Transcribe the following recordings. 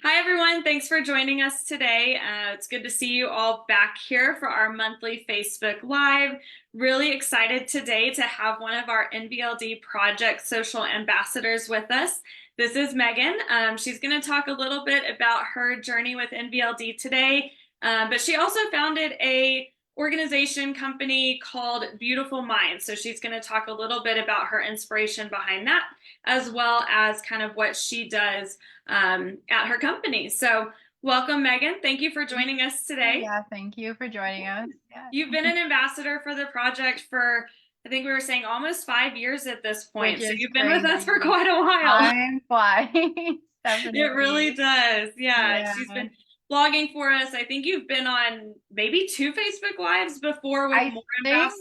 Hi, everyone. Thanks for joining us today. It's good to see you all back here for our monthly Facebook Live. Really excited today to have one of our NVLD Project Social Ambassadors with us. This is Megan. She's going to talk a little bit about her journey with NVLD today, but she also founded a organization company called Beautiful Minds. So she's going to talk a little bit about her inspiration behind that, as well as kind of what she does at her company. So welcome, Megan. Thank you for joining us today. Yeah, thank you for joining us. Yeah. You've been an ambassador for the project for, I think we were saying almost 5 years at this Which point. So is you've been with us for crazy. quite a while. Time flies, It really definitely. does. Yeah. Yeah. She's been blogging for us. I think you've been on maybe two Facebook Lives before with I more think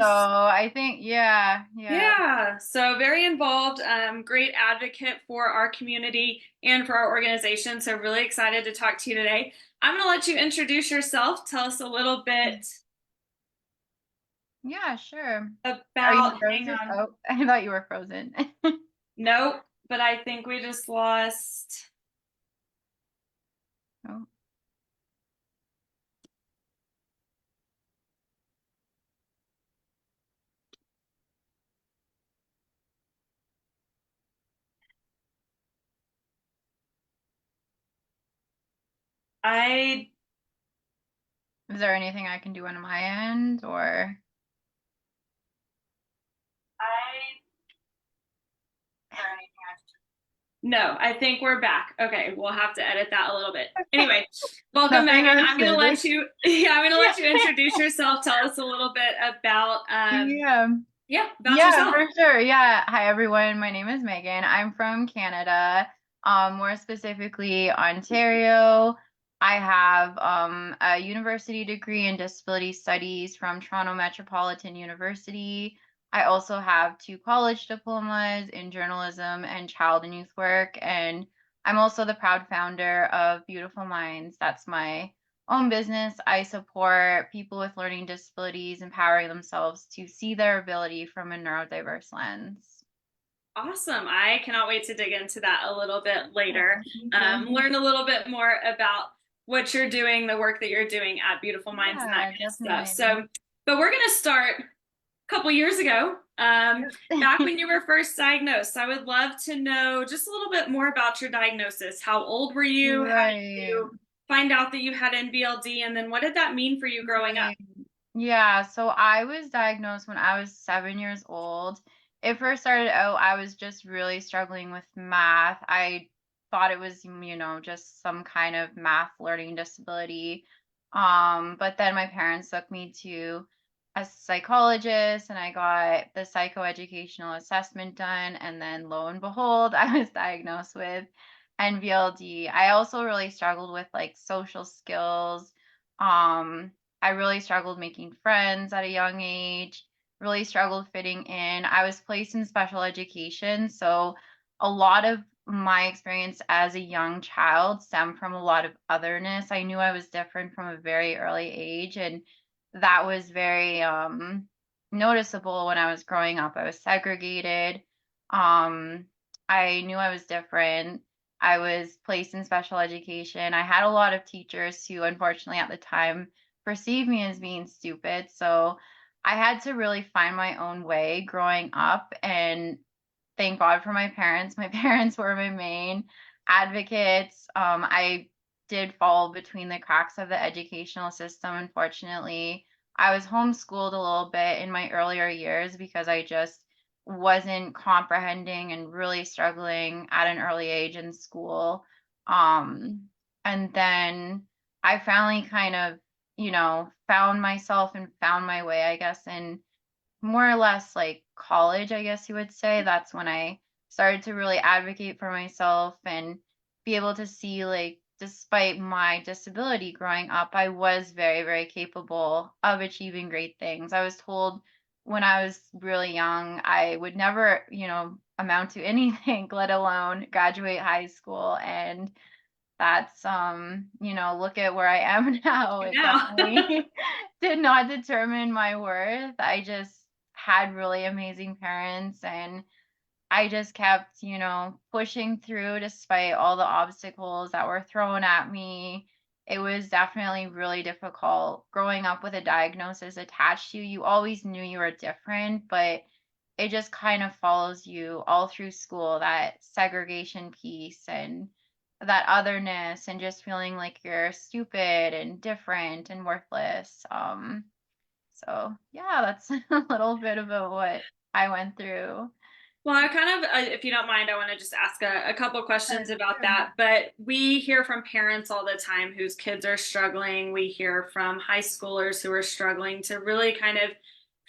so. ambassadors. Yeah. Yeah, so very involved, great advocate for our community and for our organization. So really excited to talk to you today. I'm going to let you introduce yourself. Tell us a little bit Yeah, sure. Are you about, hang frozen? on. Oh, I thought you were frozen. Nope, but I think we just lost. Oh, I, is there anything I can do on my end or? I, no, I think we're back. Okay, we'll have to edit that a little bit. Anyway, welcome, Nothing Megan. was I'm going to busy. let you, yeah, I'm going to Yeah. let you introduce yourself. Tell us a little bit about, Yeah. yeah, about Yeah, yourself. for sure. Yeah. Hi, everyone. My name is Megan. I'm from Canada, more specifically Ontario. I have a university degree in disability studies from Toronto Metropolitan University. I also have two college diplomas in journalism and child and youth work. And I'm also the proud founder of Beautiful Minds. That's my own business. I support people with learning disabilities empowering themselves to see their ability from a neurodiverse lens. Awesome. I cannot wait to dig into that a little bit Yeah, later. thank you. Learn a little bit more about what you're doing, the work that you're doing at Beautiful Minds, and that Yeah, kind of stuff. definitely. But we're going to start a couple years ago, back Yep. when you were first diagnosed. I would love to know just a little bit more about your diagnosis. How old were you? How did Right. you find out that you had NVLD? And then what did that mean for you growing up? Right. Yeah, so I was diagnosed when I was 7 years old. It first started out, I was just really struggling with math. I thought it was, just some kind of math learning disability. But then my parents took me to a psychologist and I got the psychoeducational assessment done. And then lo and behold, I was diagnosed with NVLD. I also really struggled with like social skills. Um, I really struggled making friends at a young age, really struggled fitting in. I was placed in special education, so a lot of my experience as a young child stemmed from a lot of otherness. I knew I was different from a very early age, and that was very noticeable when I was growing up. I was segregated. Um, I knew I was different. I was placed in special education. I had a lot of teachers who, unfortunately, at the time, perceive me as being stupid. So I had to really find my own way growing up and thank God for my parents. My parents were my main advocates. I did fall between the cracks of the educational system, unfortunately. I was homeschooled a little bit in my earlier years because I just wasn't comprehending and really struggling at an early age in school. Um, and then I finally kind of found myself and found my way, I guess, in more or less like college, I guess you would say. That's when I started to really advocate for myself and be able to see, like, despite my disability growing up, I was very, very capable of achieving great things. I was told when I was really young, I would never, amount to anything, let alone graduate high school. And that's look at where I am now. It Now. definitely did not determine my worth. I just had really amazing parents and I just kept, pushing through despite all the obstacles that were thrown at me. It was definitely really difficult growing up with a diagnosis attached to you. You always knew you were different, but it just kind of follows you all through school, that segregation piece and that otherness and just feeling like you're stupid and different and worthless. So yeah, that's a little bit about what I went through. Well, I kind of, if you don't mind, I want to just ask a couple questions about Sure. that. But we hear from parents all the time whose kids are struggling. We hear from high schoolers who are struggling to really kind of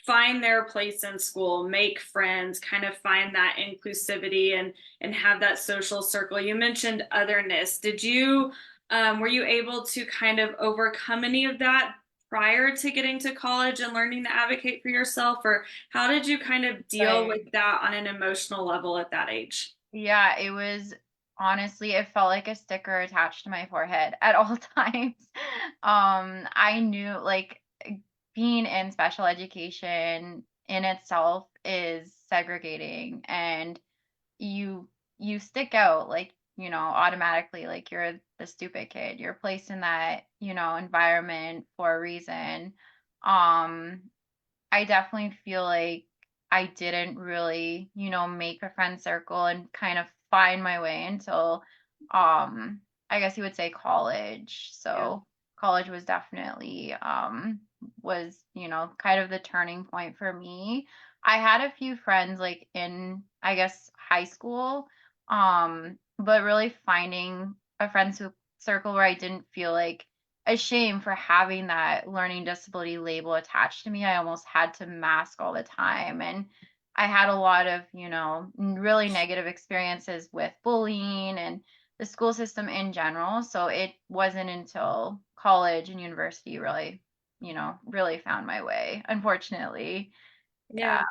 find their place in school, make friends, kind of find that inclusivity and have that social circle. You mentioned otherness. Were you able to kind of overcome any of that prior to getting to college and learning to advocate for yourself, or how did you kind of deal Right. with that on an emotional level at that age? Yeah, it was honestly, it felt like a sticker attached to my forehead at all times. I knew like being in special education in itself is segregating, and you you stick out like, automatically, like you're the stupid kid. You're placed in that, environment for a reason. Um I definitely feel like I didn't really, make a friend circle and kind of find my way until, I guess you would say college. Yeah. So college was definitely, was, kind of the turning point for me. I had a few friends like in, I guess, high school, but really finding a circle where I didn't feel like a shame for having that learning disability label attached to me. I almost had to mask all the time. And I had a lot of, really negative experiences with bullying and the school system in general. So it wasn't until college and university really, really found my way, unfortunately. Yeah. Yeah.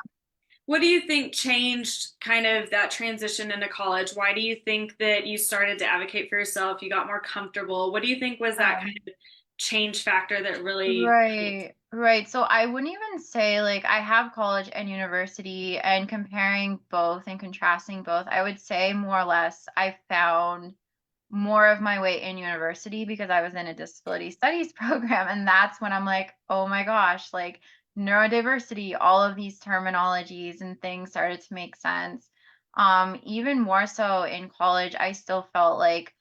What do you think changed kind of that transition into college? Why do you think that you started to advocate for yourself? You got more comfortable. What do you think was that kind of change factor that really changed? Right, right. So I wouldn't even say like I have college and university, and comparing both and contrasting both, I would say more or less I found more of my way in university because I was in a disability studies program. And that's when I'm like, oh my gosh, like neurodiversity, all of these terminologies and things started to make sense. Even more so in college, I still felt like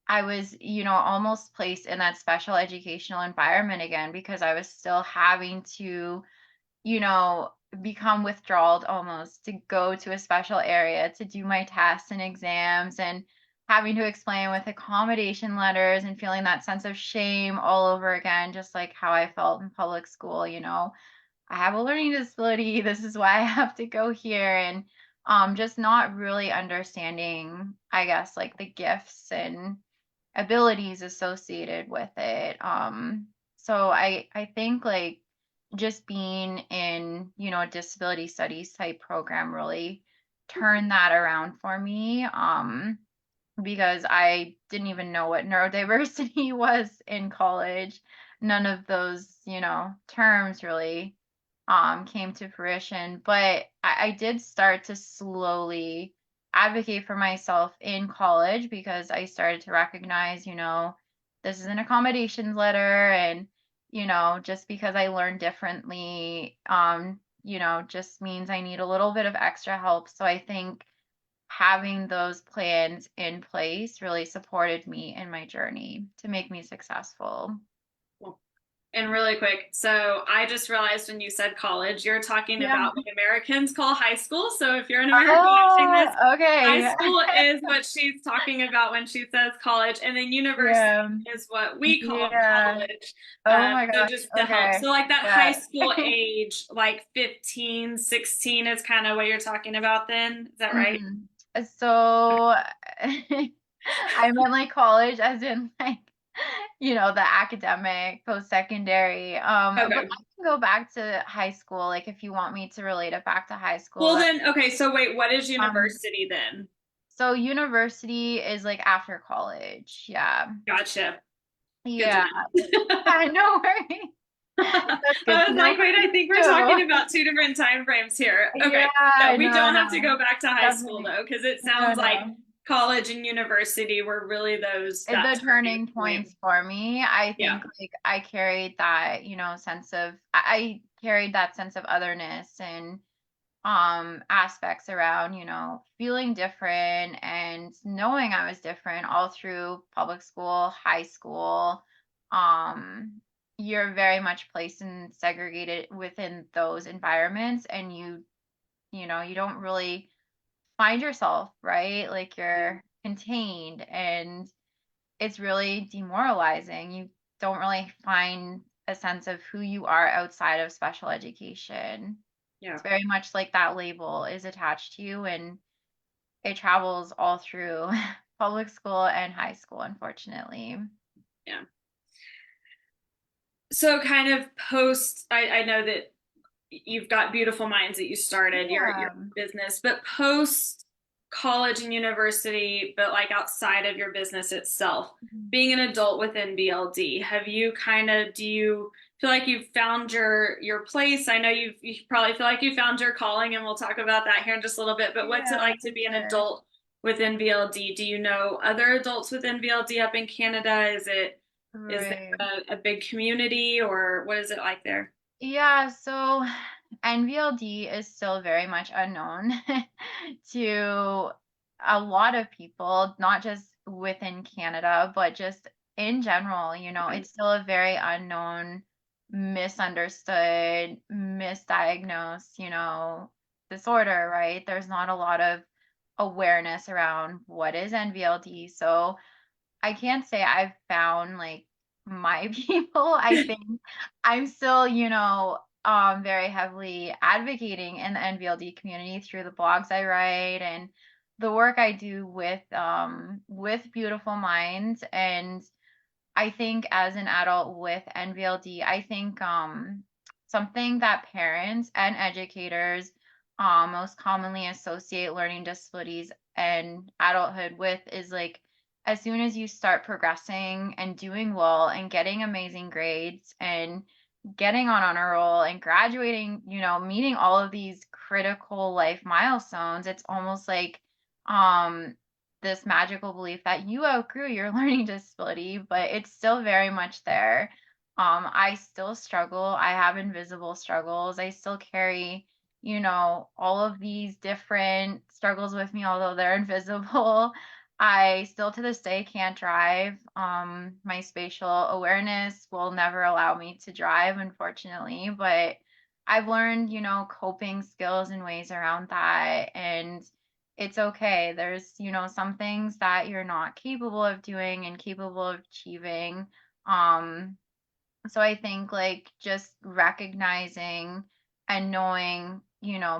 I was, almost placed in that special educational environment again because I was still having to, you know, become withdrawaled almost to go to a special area to do my tests and exams, and having to explain with accommodation letters and feeling that sense of shame all over again, just like how I felt in public school. I have a learning disability. This is why I have to go here. And just not really understanding, I guess, like the gifts and abilities associated with it. So I think like just being in, a disability studies type program really turned that around for me. Because I didn't even know what neurodiversity was in college. None of those, terms really came to fruition. But I did start to slowly advocate for myself in college because I started to recognize, this is an accommodations letter, and, just because I learned differently, just means I need a little bit of extra help. So I think having those plans in place really supported me in my journey to make me successful. And really quick, so I just realized when you said college, you're talking Yeah. about what Americans call high school. So if you're an American watching Oh, this, high okay. school is what she's talking about when she says college, and then university Yeah. is what we call Yeah. college. Oh my So gosh. just to help. Okay. So like that high Yeah. school age, like 15, 16 is kind of what you're talking about then. Is that right? Mhm. So I meant like college as in like, the academic, post-secondary. But Okay. I can go back to high school, like if you want me to relate it back to high school. Well then, okay, so wait, what is Um, university then? so university is like after college. Yeah. Gotcha. Good to Yeah. know. No worries. That's good I to was know like, for wait, I me think we're talking too. about two different time frames here. Okay, no, Yeah, we no, don't have to no. go back to high school Definitely. though, because it No, sounds like no. college and university were really those that The turning turning point. points for me, I Yeah, think like I carried that, sense of I carried that sense of otherness and aspects around, feeling different and knowing I was different all through public school, high school. Um you're very much placed and segregated within those environments, and you don't really find yourself, right? Like yeah, you're contained, and it's really demoralizing. You don't really find a sense of who you are outside of special education. yeah, It's very much like that label is attached to you, and it travels all through public school and high school, unfortunately. yeah. So kind of post, I know that you've got Beautiful Minds that you started your Yeah. business, but post college and university, but like outside of your business itself, Mhm. being an adult within BLD, have you kind of do you feel like you've found your place? I know you probably feel like you found your calling, and we'll talk about that here in just a little bit, but what's it Yeah, like for to be an sure. adult within BLD? Do you know other adults within BLD up in Canada? Is Right. there a big community, or what is it like there? Yeah, so NVLD is still very much unknown to a lot of people, not just within Canada, but just in general. It's still a very unknown, misunderstood, misdiagnosed, disorder, right? There's not a lot of awareness around what is NVLD. So I can't say I've found like my people. I think I'm still, very heavily advocating in the NVLD community through the blogs I write and the work I do with Beautiful Minds. And I think as an adult with NVLD, I think something that parents and educators most commonly associate learning disabilities and adulthood with is like as soon as you start progressing and doing well and getting amazing grades and getting on honor roll and graduating, meeting all of these critical life milestones, it's almost like um this magical belief that you outgrew your learning disability, but it's still very much there. I still struggle. I have invisible struggles. I still carry, all of these different struggles with me, although they're invisible. I still to this day can't drive. My spatial awareness will never allow me to drive, unfortunately, but I've learned, coping skills and ways around that. And it's okay. There's, some things that you're not capable of doing and capable of achieving. Um, so I think like just recognizing and knowing,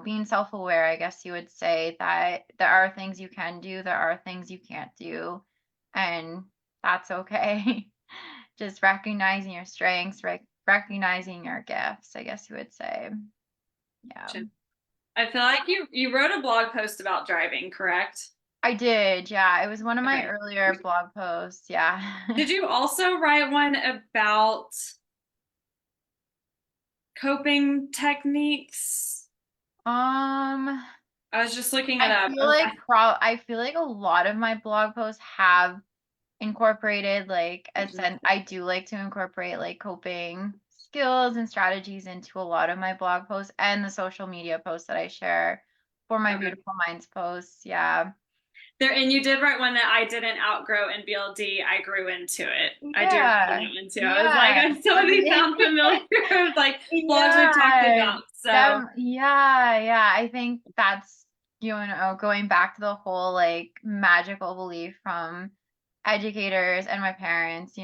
being self-aware, I guess you would say that there are things you can do, there are things you can't do, and that's okay. Just recognizing your strengths, recognizing your gifts, I guess you would say. Yeah. I feel like you wrote a blog post about driving, correct? I did, yeah. It was one of my Okay. earlier blog posts, yeah. Did you also write one about coping techniques? Um, I was just looking it I up. feel like I feel like a lot of my blog posts have incorporated like a sense. I do like to incorporate like coping skills and strategies into a lot of my blog posts and the social media posts that I share for my Okay. Beautiful Minds posts. Yeah. There, and you did write one that I didn't outgrow in BLD. I grew into it. I do remember Yeah. that one too. I was like, Yeah. some of these Definitely. sound familiar with like blogs we've talked Yeah. about. So Yeah, yeah. I think that's, going back to the whole like magical belief from educators and my parents,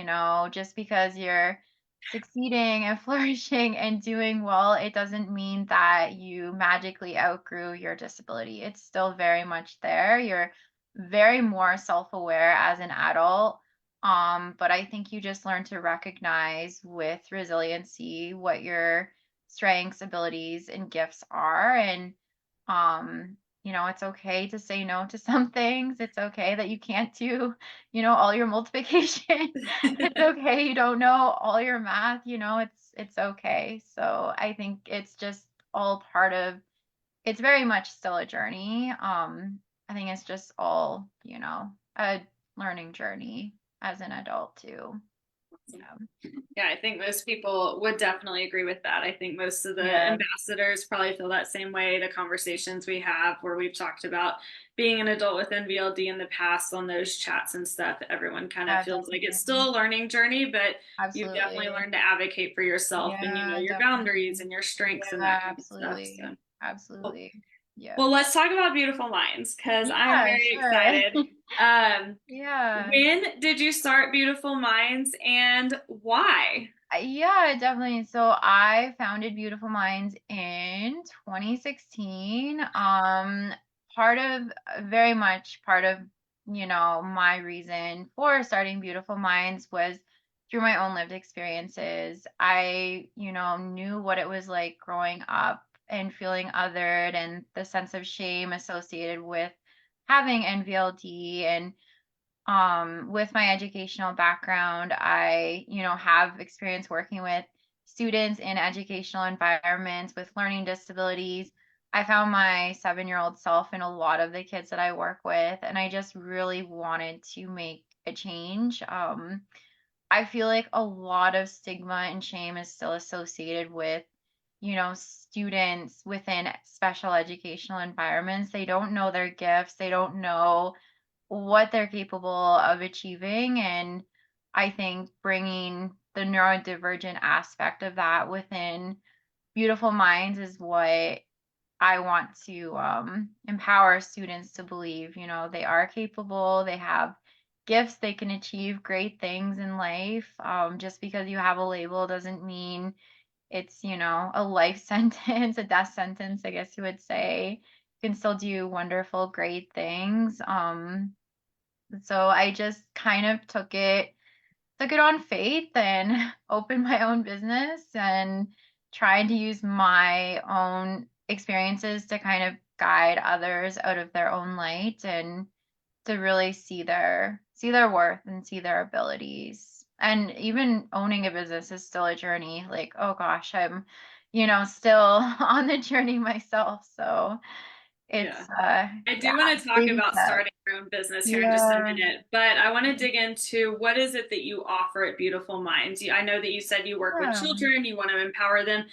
just because you're succeeding and flourishing and doing well, it doesn't mean that you magically outgrew your disability. It's still very much there. You're very more self-aware as an adult. But I think you just learn to recognize with resiliency what your strengths, abilities, and gifts are. And it's okay to say no to some things. It's okay that you can't do, all your multiplication. It's okay you don't know all your math, it's okay. So I think it's just all part of it's very much still a journey. I think it's just all, a learning journey as an adult too. Yeah. Yeah, I think most people would definitely agree with that. I think most of the Yeah, ambassadors probably feel that same way. The conversations we have where we've talked about being an adult with NVLD in the past on those chats and stuff, everyone kind of yeah, feels like it's definitely. still a learning journey, but you've definitely Absolutely. learned to advocate for yourself and Yeah, your boundaries definitely. and your strengths and Yeah, that kind of stuff. absolutely. So, well, Absolutely. Yeah. well, let's talk about Beautiful Minds because I'm Yeah, very sure. excited. Um, Yeah. when did you start Beautiful Minds and why? Yeah, definitely. So I founded Beautiful Minds in 2016. Very much part of, my reason for starting Beautiful Minds was through my own lived experiences. I, knew what it was like growing up and feeling othered and the sense of shame associated with having NVLD. And with my educational background, I, have experience working with students in educational environments with learning disabilities. I found my 7-year-old self in a lot of the kids that I work with, and I just really wanted to make a change. I feel like a lot of stigma and shame is still associated with, students within special educational environments. They don't know their gifts, they don't know what they're capable of achieving. And I think bringing the neurodivergent aspect of that within Beautiful Minds is what I want to empower students to believe, they are capable, they have gifts, they can achieve great things in life. Just because you have a label doesn't mean it's, a life sentence, a death sentence, I guess you would say. You can still do wonderful, great things. So I just kind of took it on faith and opened my own business and tried to use my own experiences to kind of guide others out of their own light and to really see their worth and see their abilities. And even owning a business is still a journey. Like, oh gosh, I'm, still on the journey myself. So Yeah. it's I yeah, do want to talk baby about steps. starting your own business here in just a Yeah. minute, but I want to dig into what is it that you offer at Beautiful Minds? I know that you said you work with Yeah. children, you want to empower them.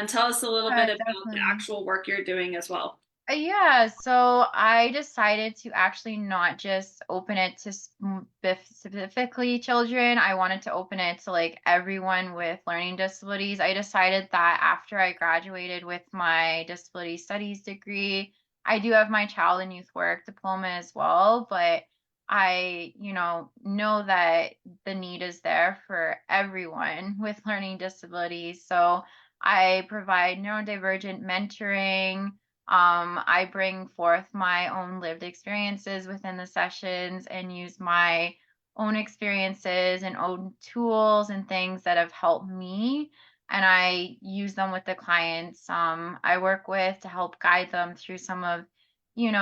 Tell us a little Yeah, bit about the definitely. actual work you're doing as well. Yeah, so I decided to actually not just open it to specifically children. I wanted to open it to like everyone with learning disabilities. I decided that after I graduated with my disability studies degree, I do have my child and youth work diploma as well, but I, know that the need is there for everyone with learning disabilities. So I provide neurodivergent mentoring. I bring forth my own lived experiences within the sessions and use my own experiences and own tools and things that have helped me. And I use them with the clients I work with to help guide them through some of,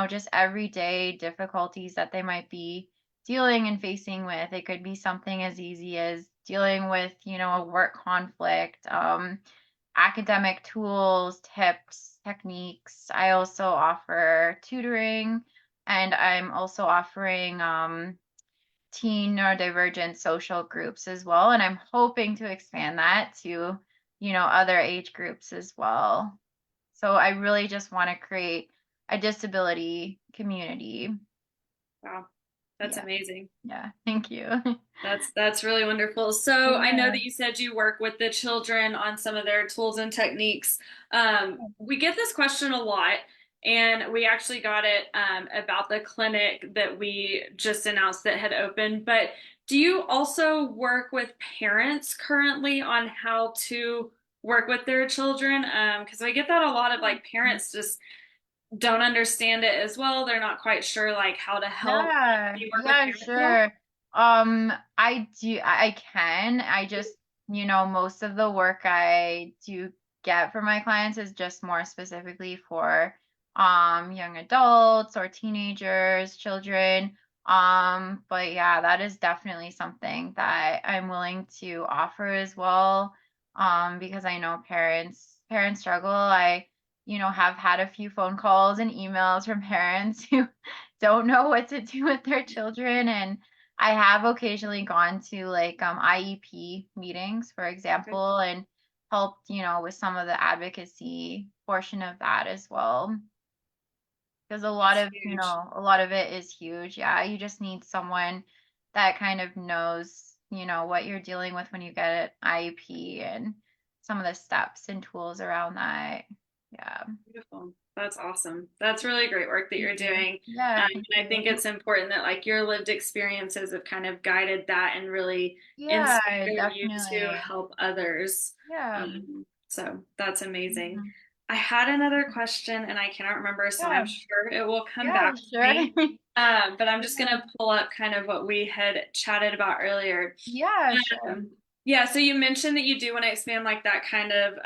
just everyday difficulties that they might be dealing and facing with. It could be something as easy as dealing with, a work conflict. Academic tools, tips, techniques. I also offer tutoring, and I'm also offering teen neurodivergent social groups as well. And I'm hoping to expand that to, other age groups as well. So I really just want to create a disability community. Wow, that's Yeah. amazing. Yeah. Thank you. That's really wonderful. So I know Yeah. that you said you work with the children on some of their tools and techniques. We get this question a lot, and we actually got it about the clinic that we just announced that had opened. But do you also work with parents currently on how to work with their children? Because I get that a lot of like parents just don't understand it as well. They're not quite sure like how to help. Yeah, Do you work with yeah, parents at all? sure. I do, I can. I just, most of the work I do get for my clients is just more specifically for young adults or teenagers, children. But yeah, that is definitely something that I'm willing to offer as well. Because I know parents struggle. I have had a few phone calls and emails from parents who don't know what to do with their children. And I have occasionally gone to like IEP meetings, for Okay. example, and helped with some of the advocacy portion of that as well. Because a lot That's of, you huge. know, a lot of it is huge. Yeah, you just need someone that kind of knows what you're dealing with when you get an IEP and some of the steps and tools around that. Yeah. Beautiful. That's awesome. That's really great work that Thank you're you. doing. Yeah, thank And I think you. it's important that like your lived experiences have kind of guided that and really Yeah, inspired you to definitely. help others. Yeah. So that's amazing. Mhm. I had another question and I cannot remember, so I'm Yeah. sure it will come Yeah, back to sure. me. But I'm just Yeah. gonna pull up kind of what we had chatted about earlier. Yeah, sure. Yeah, so you mentioned that you do want to expand like that kind of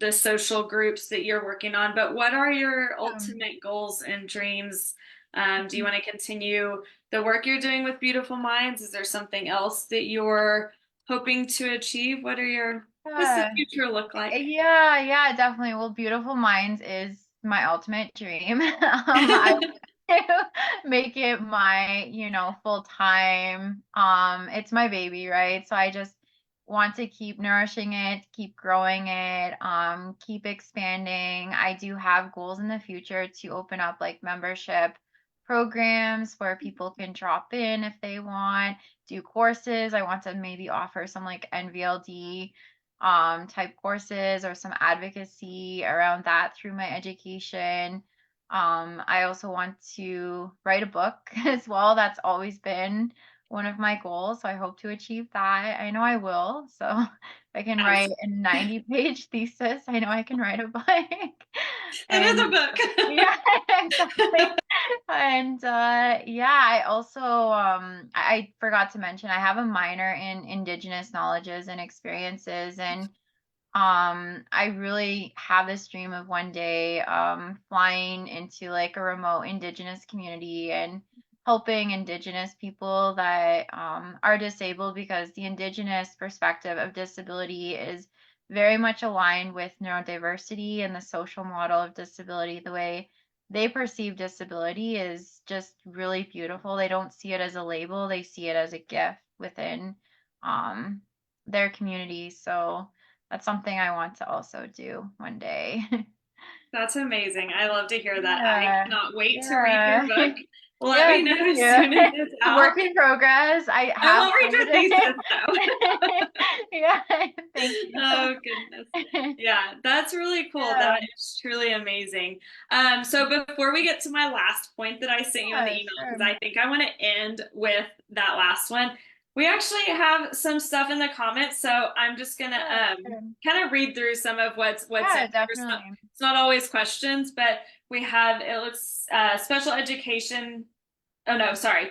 the social groups that you're working on, but what are your Yeah. ultimate goals and dreams? Do you want to continue the work you're doing with Beautiful Minds? Is there something else that you're hoping to achieve? What's the Yeah. future look like? Yeah, yeah, definitely. Well, Beautiful Minds is my ultimate dream. I want to make it my full time. It's my baby, right? So I just want to keep nourishing it, keep growing it, keep expanding. I do have goals in the future to open up like membership programs where people can drop in if they want, do courses. I want to maybe offer some like NVLD type courses or some advocacy around that through my education. I also want to write a book as well. That's always been one of my goals. So I hope to achieve that. I know I will. So if I can Yes, write a 90-page thesis, I know I can write a book. it is And a book. yeah, exactly. And yeah, I also I forgot to mention I have a minor in Indigenous knowledges and experiences, and I really have this dream of one day flying into like a remote indigenous community and helping indigenous people that are disabled, because the indigenous perspective of disability is very much aligned with neurodiversity, and the social model of disability, the way they perceive disability is just really beautiful. They don't see it as a label, they see it as a gift within um, their community. So that's something I want to also do one day. That's amazing. I love to hear that. I Yeah. cannot wait to read your Yeah. book. Let Yeah, me know thank as soon as you. it's Work out. in progress. I I have won't read your started it. thesis though. Yeah, thank you. Oh goodness. Yeah, that's really cool. Yeah. That is truly amazing. So before we get to my last point that I sent you in the Yeah, email, because sure. I think I want to end with that last one. We actually have some stuff in the comments, so I'm just gonna Yeah, sure. kind of read through some of what's in Yeah, there. definitely. It's not always questions, but we have it looks special education. Oh no, sorry.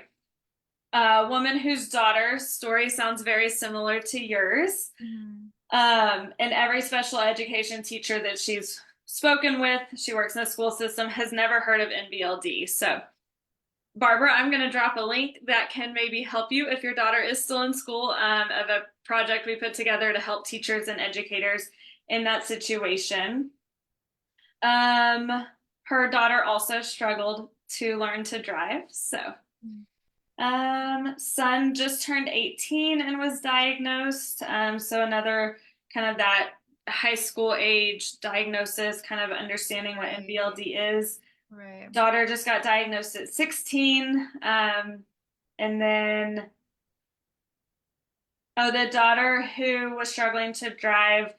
A woman whose daughter's story sounds very similar to yours. Mhm. And every special education teacher that she's spoken with, she works in the school system, has never heard of NVLD. So, Barbara, I'm going to drop a link that can maybe help you if your daughter is still in school, of a project we put together to help teachers and educators in that situation. Um, Her daughter also struggled to learn to drive. So, son just turned 18 and was diagnosed. So another kind of that high school age diagnosis, kind of understanding what Right. NVLD is. Right. Daughter just got diagnosed at 16. And then, oh, the daughter who was struggling to drive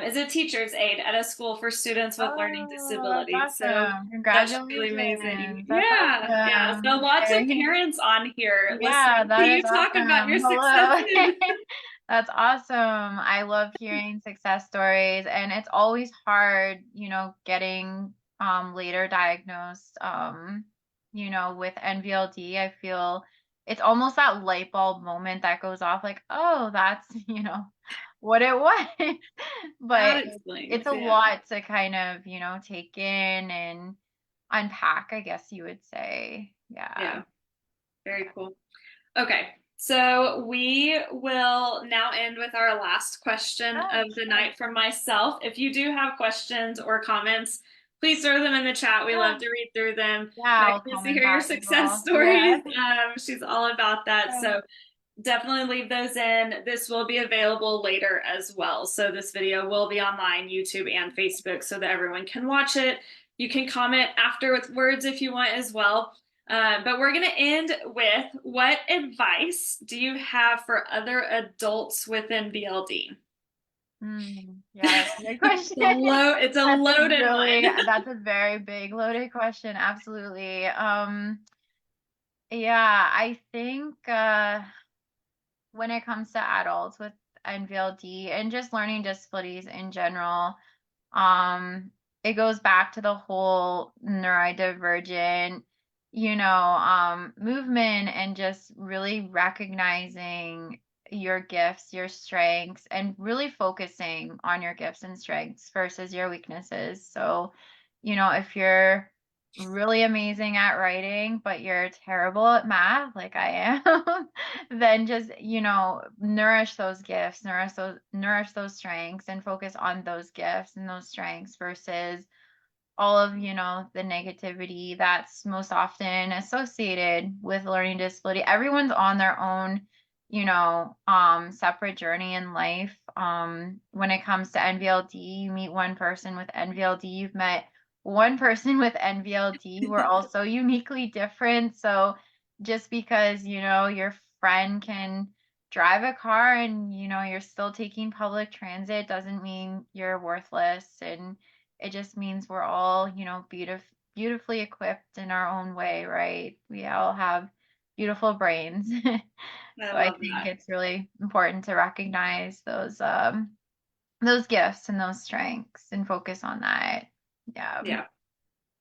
is a teacher's aide at a school for students with learning Oh, disabilities. that's So awesome. that's really amazing. Congratulations. That's Yeah, yeah. So awesome. lots of Okay. parents on here Yeah, listening to that is you talk about your awesome. Hello. successes. That's awesome. I love hearing success stories, and it's always hard getting later diagnosed with NVLD. I feel it's almost that light bulb moment that goes off like, "Oh, that's what it was." That But it's explains, a yeah. lot to kind of take in, and unpack, I guess you would say. Yeah, Yeah. very cool. Okay, so we will now end with our last question Oh, of the sure. night from myself. If you do have questions or comments, please throw them in the chat. We love Yeah. to read through them. Yeah, Megan I'll wants to comment hear your back as success well. Yeah. stories. She's all about that. Yeah. So definitely leave those in. This will be available later as well. So this video will be online, YouTube and Facebook, so that everyone can watch it. You can comment after with words if you want as well. But we're going to end with, what advice do you have for other adults within BLD? Yeah, that's a good question. It's a loaded one. That's a very big loaded question. Absolutely. Yeah, I think when it comes to adults with NVLD and just learning disabilities in general, um, it goes back to the whole neurodivergent, movement and just really recognizing your gifts, your strengths, and really focusing on your gifts and strengths versus your weaknesses. So, if you're really amazing at writing, but you're terrible at math, like I am, then just, nourish those gifts, nourish those strengths and focus on those gifts and those strengths versus all of, the negativity that's most often associated with learning disability. Everyone's on their own, separate journey in life. When it comes to NVLD, you meet one person with NVLD, you've met one person with NVLD. We're all so uniquely different. So just because, your friend can drive a car and, you're still taking public transit doesn't mean you're worthless. And it just means we're all, beautifully equipped in our own way, right? We all have beautiful brains. I So I love think that. it's really important to recognize those gifts and those strengths and focus on that. Yeah. Yeah.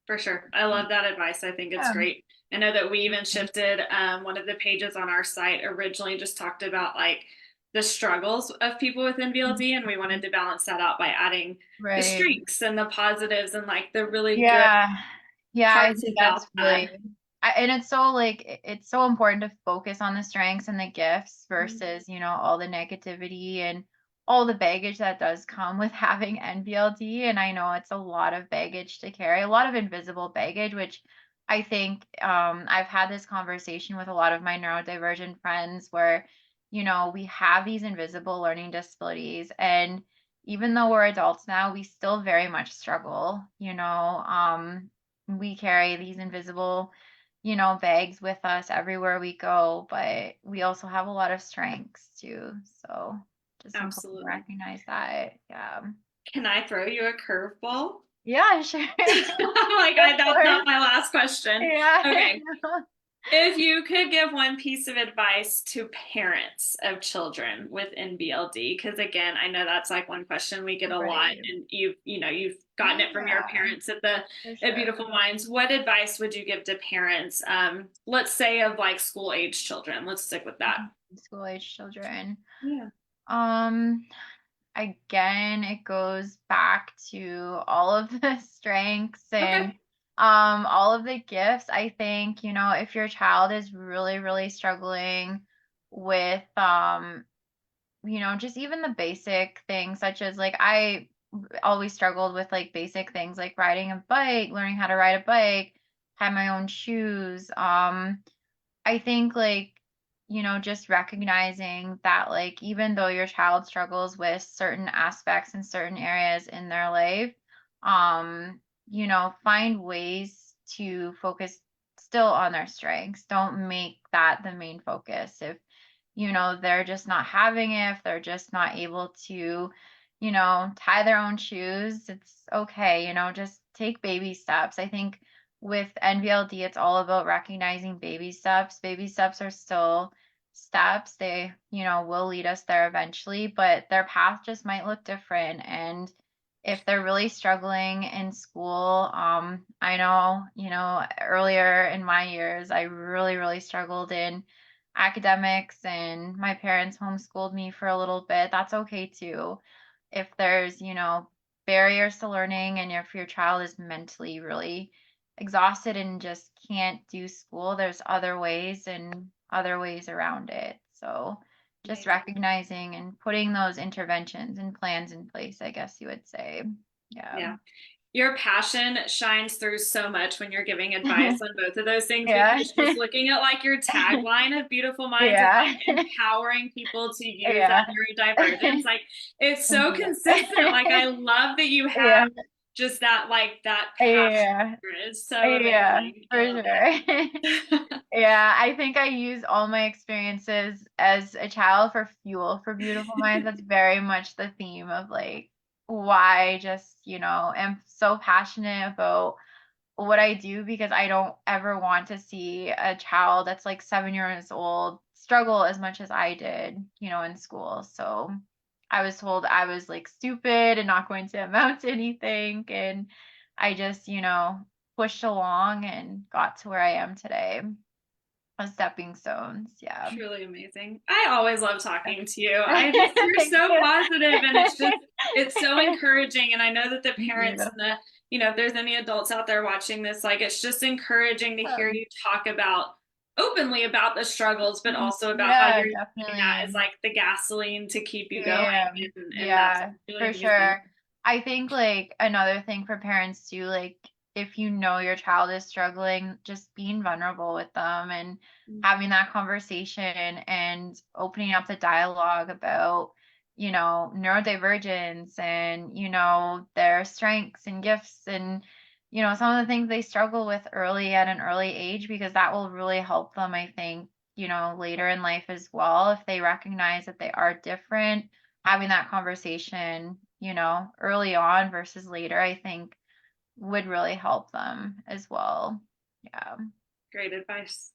For sure. I love that advice. I think it's Yeah. great. I know that we even shifted one of the pages on our site originally just talked about like the struggles of people with NVLD, and we wanted to balance that out by adding the Right. strengths and the positives and like the really good Yeah. Yeah, I parts think about that's that. and it's so like it's so important to focus on the strengths and the gifts Mhm. versus, all the negativity and all the baggage that does come with having NVLD. And I know it's a lot of baggage to carry, a lot of invisible baggage, which I think I've had this conversation with a lot of my neurodivergent friends where, we have these invisible learning disabilities and even though we're adults now, we still very much struggle, we carry these invisible, bags with us everywhere we go, but we also have a lot of strengths too. So just important to Absolutely. recognize that. Yeah. Can I throw you a curveball? Yeah, sure. I'm like, Go that's for not it. my last question. Yeah. Okay. If you could give one piece of advice to parents of children with NBLD, because again, I know that's like one question we get a lot, Right. and you've gotten it from your Yeah, parents for at sure. Beautiful Minds. What advice would you give to parents? Let's say of like school age children. Let's stick with that. School age children. Yeah. Um, Again, it goes back to all of the strengths Okay. and all of the gifts. I think, if your child is really, really struggling with just even the basic things such as like I always struggled with like basic things like riding a bike, learning how to ride a bike, have my own shoes. I think like, just recognizing that like even though your child struggles with certain aspects in certain areas in their life, find ways to focus still on their strengths. Don't make that the main focus. If, they're just not having it, if they're just not able to, tie their own shoes, it's okay, just take baby steps. I think with NVLD, it's all about recognizing baby steps. Baby steps are still steps. They, will lead us there eventually, but their path just might look different. And if they're really struggling in school, I know, earlier in my years, I really, really struggled in academics and my parents homeschooled me for a little bit. That's okay too. If there's, barriers to learning and if your child is mentally really exhausted and just can't do school, there's other ways and other ways around it. So just Amazing. recognizing and putting those interventions and plans in place, I guess you would say. Yeah. Yeah. Your passion shines through so much when you're giving advice on both of those things, Yeah. because just looking at like your tagline of Beautiful Minds of Yeah. like empowering people to use that Yeah. neurodivergence, like it's so consistent. Like Yeah. I love that you have Yeah. just that like that passion. Yeah. It's so Yeah, amazing. I for love sure. it. Yeah, I think I use all my experiences as a child for fuel for Beautiful Minds. That's very much the theme of like why I just, am so passionate about what I do because I don't ever want to see a child that's like 7 years old struggle as much as I did, in school. So I was told I was like stupid and not going to amount to anything. And I just, pushed along and got to where I am today. On stepping stones. Yeah. Truly amazing. I always love talking to you. I just, you're Thank so you. positive and it's so encouraging. And I know that the Thank parents you. and if there's any adults out there watching this, like it's just encouraging to hear you talk about openly about the struggles, but also about how Yeah, you're using that as definitely. like the gasoline to keep you going. Yeah, And that's yeah, really for amazing. sure. I think like another thing for parents too, like if you know your child is struggling, just being vulnerable with them and having that conversation and opening up the dialogue about, neurodivergence and, their strengths and gifts and, some of the things they struggle with early at an early age, because that will really help them, I think, later in life as well, if they recognize that they are different, having that conversation, early on versus later, I think would really help them as well. Yeah. Great advice.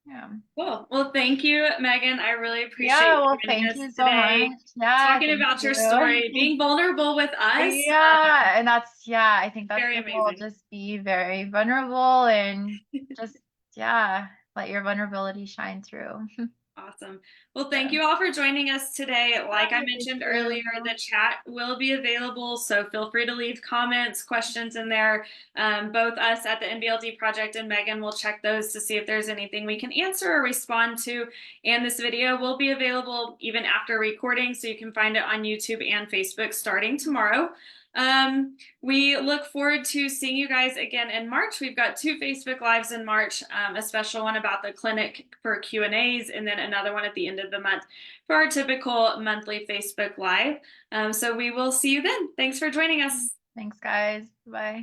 Yeah. Cool. Well, thank you, Megan. I really appreciate Yeah. you Well, joining thank us you so today, much. Yeah. talking Thank about your story, you. being vulnerable with us. Yeah. And yeah, I think that's Very the goal. amazing. Just be very vulnerable and just, yeah, let your vulnerability shine through. Awesome. Well, thank Yeah. you all for joining us today. Like I Yeah, thank mentioned earlier, you. the chat will be available, so feel free to leave comments, questions in there. Both us at the NVLD Project and Megan will check those to see if there's anything we can answer or respond to. And this video will be available even after recording, so you can find it on YouTube and Facebook starting tomorrow. We look forward to seeing you guys again in March. We've got 2 Facebook Lives in March, a special one about the clinic for Q&As, and then another one at the end of the month for our typical monthly Facebook Live. So we will see you then. Thanks for joining us. Thanks, guys. Bye.